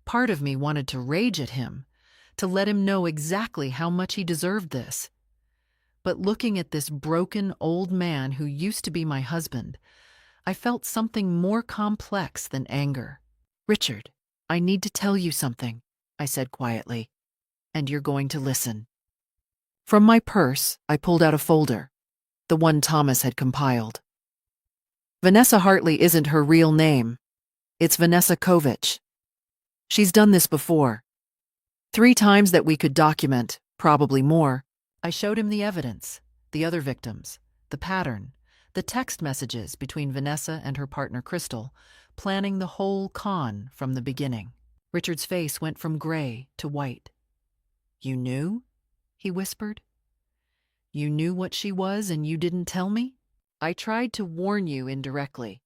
Part of me wanted to rage at him, to let him know exactly how much he deserved this. But looking at this broken old man who used to be my husband, I felt something more complex than anger. "Richard, I need to tell you something," I said quietly, "and you're going to listen." From my purse, I pulled out a folder, the one Thomas had compiled. "Vanessa Hartley isn't her real name. It's Vanessa Kovich. She's done this before. 3 times that we could document, probably more. I showed him the evidence, the other victims, the pattern, the text messages between Vanessa and her partner Crystal, planning the whole con from the beginning. Richard's face went from gray to white. "You knew?" he whispered. "You knew what she was and you didn't tell me? I tried to warn you indirectly.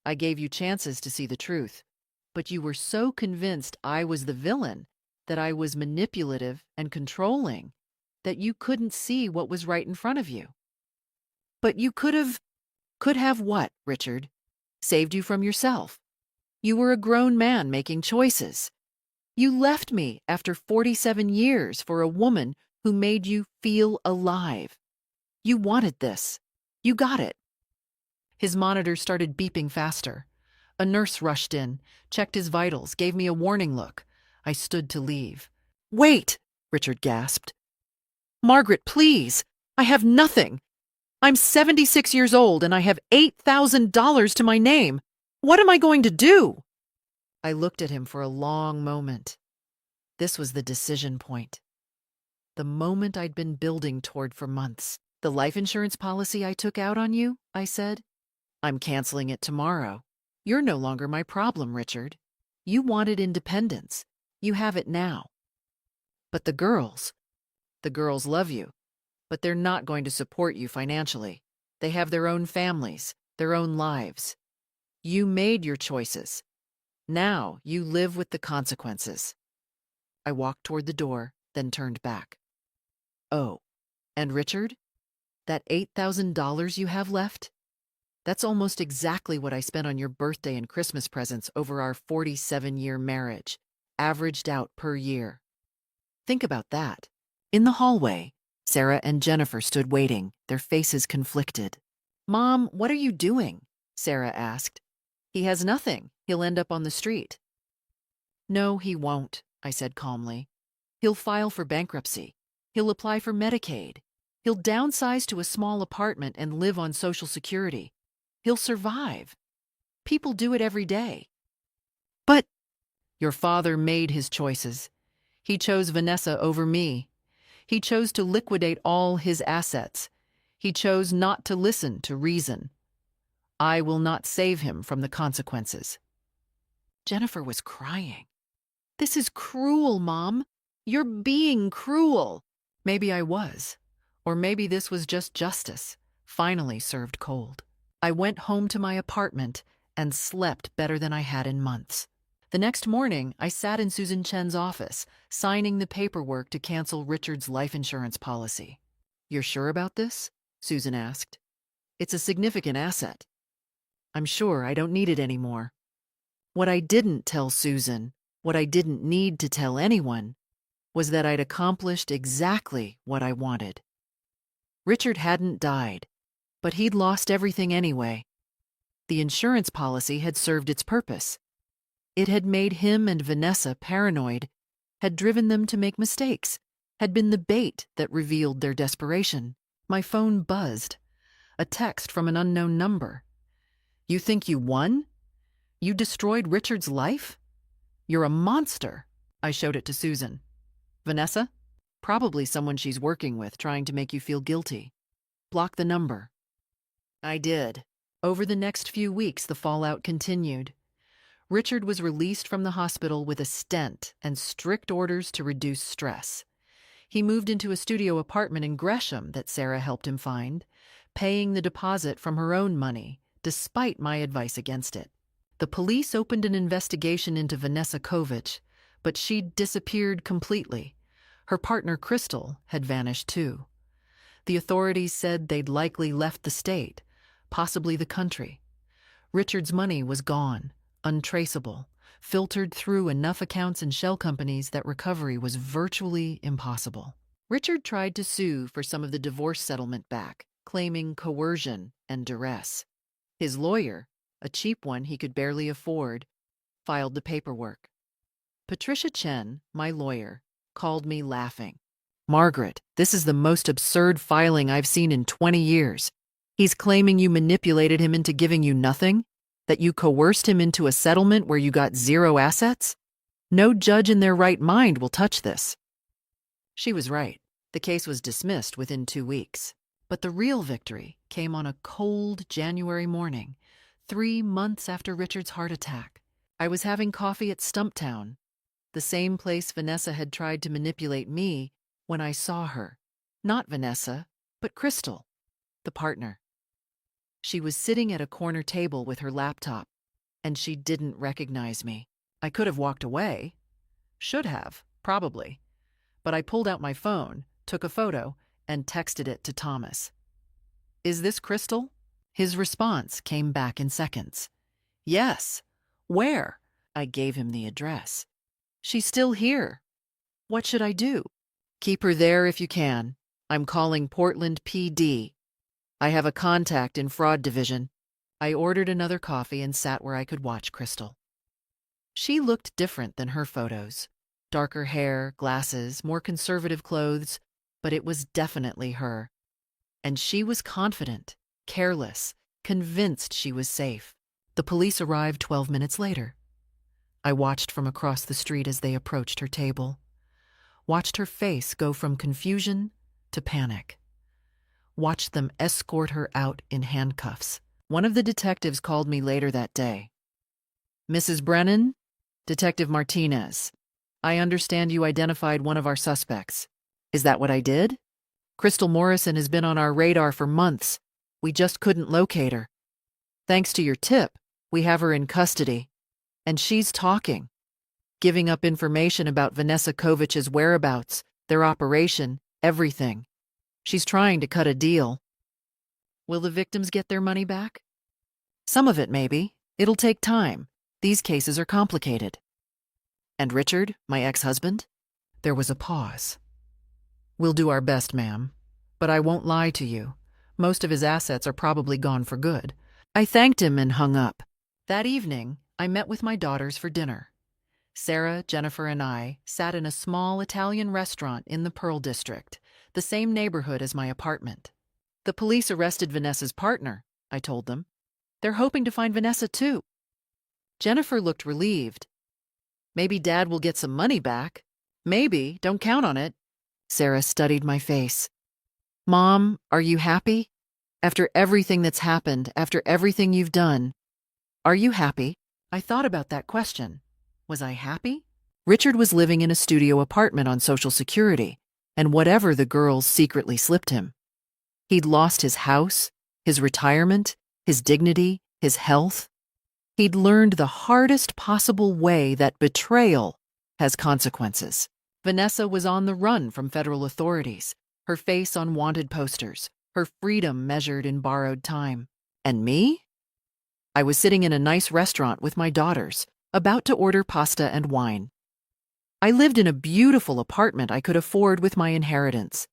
I gave you chances to see the truth, but you were so convinced I was the villain, that I was manipulative and controlling, that you couldn't see what was right in front of you. But you could have what, Richard? Saved you from yourself. You were a grown man making choices. You left me after 47 years for a woman who made you feel alive. You wanted this. You got it." His monitor started beeping faster. A nurse rushed in, checked his vitals, gave me a warning look. I stood to leave. "Wait!" Richard gasped. "Margaret, please! I have nothing. I'm 76 years old and I have $8,000 to my name. What am I going to do?" I looked at him for a long moment. This was the decision point. The moment I'd been building toward for months. "The life insurance policy I took out on you," I said. "I'm canceling it tomorrow. You're no longer my problem, Richard. You wanted independence. You have it now. But the girls love you, but they're not going to support you financially. They have their own families, their own lives. You made your choices. Now you live with the consequences." I walked toward the door, then turned back. "Oh, and Richard, that $8,000 you have left? That's almost exactly what I spent on your birthday and Christmas presents over our 47-year marriage, averaged out per year. Think about that." In the hallway, Sarah and Jennifer stood waiting, their faces conflicted. "Mom, what are you doing?" Sarah asked. "He has nothing. He'll end up on the street." "No, he won't," I said calmly. "He'll file for bankruptcy. He'll apply for Medicaid. He'll downsize to a small apartment and live on Social Security. He'll survive. People do it every day." "But—" "Your father made his choices. He chose Vanessa over me. He chose to liquidate all his assets. He chose not to listen to reason. I will not save him from the consequences." Jennifer was crying. "This is cruel, Mom. You're being cruel." Maybe I was. Or maybe this was just justice, finally served cold. I went home to my apartment and slept better than I had in months. The next morning, I sat in Susan Chen's office, signing the paperwork to cancel Richard's life insurance policy. "You're sure about this?" Susan asked. "It's a significant asset." "I'm sure I don't need it anymore." What I didn't tell Susan, what I didn't need to tell anyone, was that I'd accomplished exactly what I wanted. Richard hadn't died, but he'd lost everything anyway. The insurance policy had served its purpose. It had made him and Vanessa paranoid, had driven them to make mistakes, had been the bait that revealed their desperation. My phone buzzed. A text from an unknown number. "You think you won? You destroyed Richard's life? You're a monster." I showed it to Susan. "Vanessa? Probably someone she's working with, trying to make you feel guilty. Block the number." I did. Over the next few weeks, the fallout continued. Richard was released from the hospital with a stent and strict orders to reduce stress. He moved into a studio apartment in Gresham that Sarah helped him find, paying the deposit from her own money, despite my advice against it. The police opened an investigation into Vanessa Kovich, but she'd disappeared completely. Her partner, Crystal, had vanished too. The authorities said they'd likely left the state, possibly the country. Richard's money was gone, untraceable, filtered through enough accounts and shell companies that recovery was virtually impossible. Richard tried to sue for some of the divorce settlement back, claiming coercion and duress. His lawyer, a cheap one he could barely afford, filed the paperwork. Patricia Chen, my lawyer, called me laughing. "Margaret, this is the most absurd filing I've seen in 20 years. He's claiming you manipulated him into giving you nothing? That you coerced him into a settlement where you got zero assets? No judge in their right mind will touch this. She was right. The case was dismissed within 2 weeks. But the real victory came on a cold January morning, 3 months after Richard's heart attack. I was having coffee at Stumptown, the same place Vanessa had tried to manipulate me, when I saw her. Not Vanessa, but Crystal, the partner. She was sitting at a corner table with her laptop, and she didn't recognize me. I could have walked away. Should have, probably. But I pulled out my phone, took a photo, and texted it to Thomas. "Is this Crystal?" His response came back in seconds. "Yes. Where?" I gave him the address. "She's still here. What should I do?" "Keep her there if you can. I'm calling Portland PD. I have a contact in fraud division." I ordered another coffee and sat where I could watch Crystal. She looked different than her photos. Darker hair, glasses, more conservative clothes, but it was definitely her. And she was confident, careless, convinced she was safe. The police arrived 12 minutes later. I watched from across the street as they approached her table. Watched her face go from confusion to panic. Watched them escort her out in handcuffs. One of the detectives called me later that day. "Mrs. Brennan? Detective Martinez. I understand you identified one of our suspects. Is that what I did? Crystal Morrison has been on our radar for months. We just couldn't locate her. Thanks to your tip, we have her in custody. And she's talking, giving up information about Vanessa Kovich's whereabouts, their operation, everything. She's trying to cut a deal." "Will the victims get their money back?" "Some of it, maybe. It'll take time. These cases are complicated." "And Richard, my ex-husband?" There was a pause. "We'll do our best, ma'am. But I won't lie to you. Most of his assets are probably gone for good." I thanked him and hung up. That evening, I met with my daughters for dinner. Sarah, Jennifer, and I sat in a small Italian restaurant in the Pearl District, the same neighborhood as my apartment. "The police arrested Vanessa's partner," I told them. "They're hoping to find Vanessa, too." Jennifer looked relieved. "Maybe Dad will get some money back." "Maybe, don't count on it." Sarah studied my face. "Mom, are you happy? After everything that's happened, after everything you've done, are you happy?" I thought about that question. Was I happy? Richard was living in a studio apartment on Social Security, and whatever the girls secretly slipped him. He'd lost his house, his retirement, his dignity, his health. He'd learned the hardest possible way that betrayal has consequences. Vanessa was on the run from federal authorities, her face on wanted posters, her freedom measured in borrowed time. And me? I was sitting in a nice restaurant with my daughters, about to order pasta and wine. I lived in a beautiful apartment I could afford with my inheritance.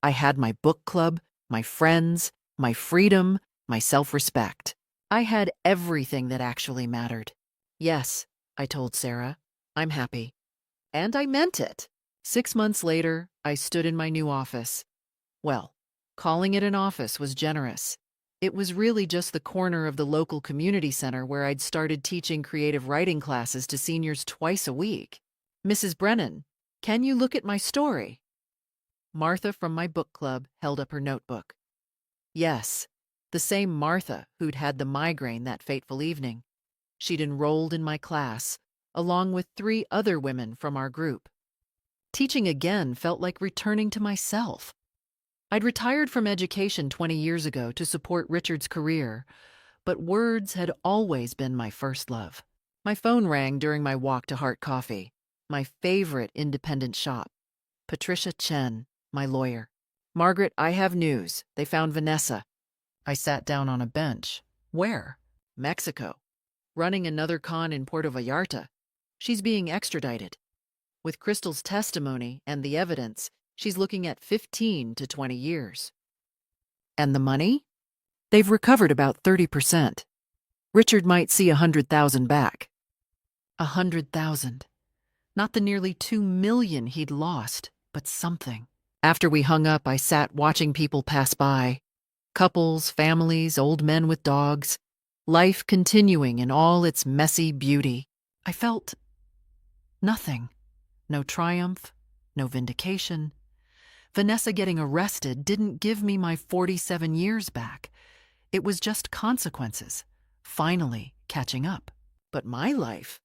I had my book club, my friends, my freedom, my self-respect. I had everything that actually mattered. "Yes," I told Sarah, "I'm happy." And I meant it. 6 months later, I stood in my new office. Well, calling it an office was generous. It was really just the corner of the local community center where I'd started teaching creative writing classes to seniors twice a week. "Mrs. Brennan, can you look at my story?" Martha from my book club held up her notebook. Yes, the same Martha who'd had the migraine that fateful evening. She'd enrolled in my class, along with 3 other women from our group. Teaching again felt like returning to myself. I'd retired from education 20 years ago to support Richard's career, but words had always been my first love. My phone rang during my walk to Hart Coffee, my favorite independent shop. Patricia Chen, my lawyer. "Margaret, I have news. They found Vanessa." I sat down on a bench. "Where?" "Mexico. Running another con in Puerto Vallarta. She's being extradited. With Crystal's testimony and the evidence, she's looking at 15 to 20 years. "And the money?" "They've recovered about 30%. Richard might see 100,000 back." 100,000. Not the nearly 2 million he'd lost, but something. After we hung up, I sat watching people pass by. Couples, families, old men with dogs. life continuing in all its messy beauty. I felt nothing. No triumph, no vindication. Vanessa getting arrested didn't give me my 47 years back. It was just consequences, finally catching up. But my life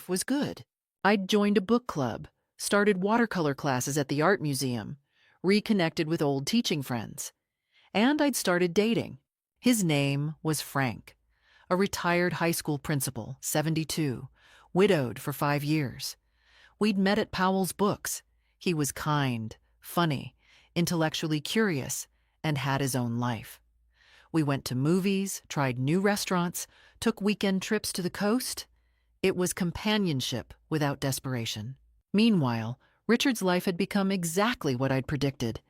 was good. I'd joined a book club, started watercolor classes at the art museum, reconnected with old teaching friends, and I'd started dating. His name was Frank, a retired high school principal, 72, widowed for 5 years. We'd met at Powell's Books. He was kind, funny, intellectually curious, and had his own life. We went to movies, tried new restaurants, took weekend trips to the coast. It was companionship without desperation. Meanwhile, Richard's life had become exactly what I'd predicted.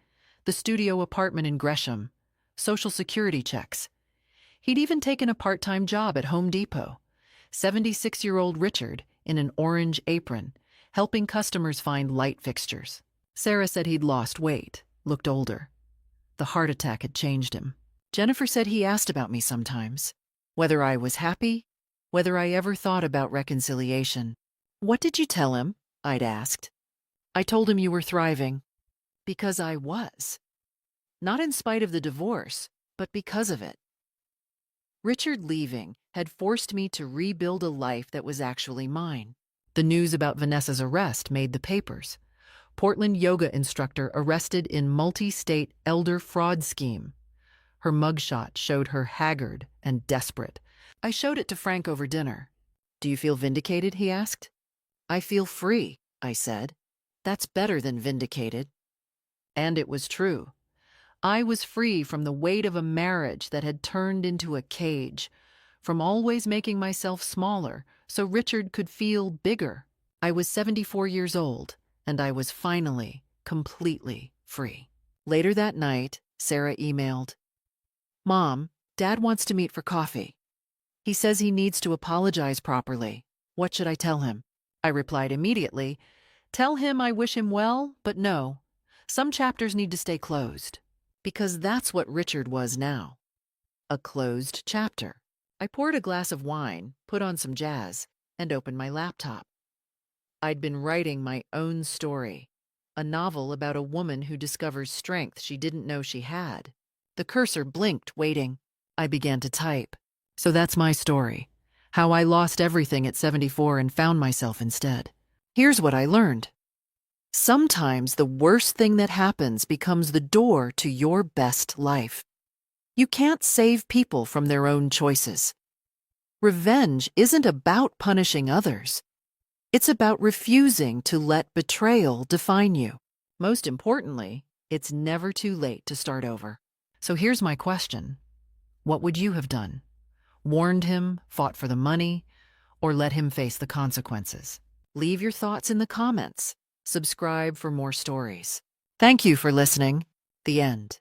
The studio apartment in Gresham, Social Security checks. He'd even taken a part-time job at Home Depot. 76-year-old Richard, in an orange apron, helping customers find light fixtures. Sarah said he'd lost weight, looked older. The heart attack had changed him. Jennifer said he asked about me sometimes, whether I was happy, whether I ever thought about reconciliation. "What did you tell him?" I'd asked. "I told him you were thriving." Because I was. Not in spite of the divorce, but because of it. Richard leaving had forced me to rebuild a life that was actually mine. The news about Vanessa's arrest made the papers. Portland yoga instructor arrested in multi-state elder fraud scheme. Her mugshot showed her haggard and desperate. I showed it to Frank over dinner. "Do you feel vindicated?" he asked. "I feel free," I said. "That's better than vindicated." And it was true. I was free from the weight of a marriage that had turned into a cage, from always making myself smaller so Richard could feel bigger. I was 74 years old, and I was finally, completely free. Later that night, Sarah emailed, "Mom, Dad wants to meet for coffee. He says he needs to apologize properly. What should I tell him?" I replied immediately, "Tell him I wish him well, but no. Some chapters need to stay closed." Because that's what Richard was now. A closed chapter. I poured a glass of wine, put on some jazz, and opened my laptop. I'd been writing my own story, a novel about a woman who discovers strength she didn't know she had. The cursor blinked, waiting. I began to type. So that's my story. How I lost everything at 74 and found myself instead. Here's what I learned. Sometimes the worst thing that happens becomes the door to your best life. You can't save people from their own choices. Revenge isn't about punishing others. It's about refusing to let betrayal define you. Most importantly, it's never too late to start over. So here's my question. What would you have done? Warned him, fought for the money, or let him face the consequences? Leave your thoughts in the comments. Subscribe for more stories. Thank you for listening. The end.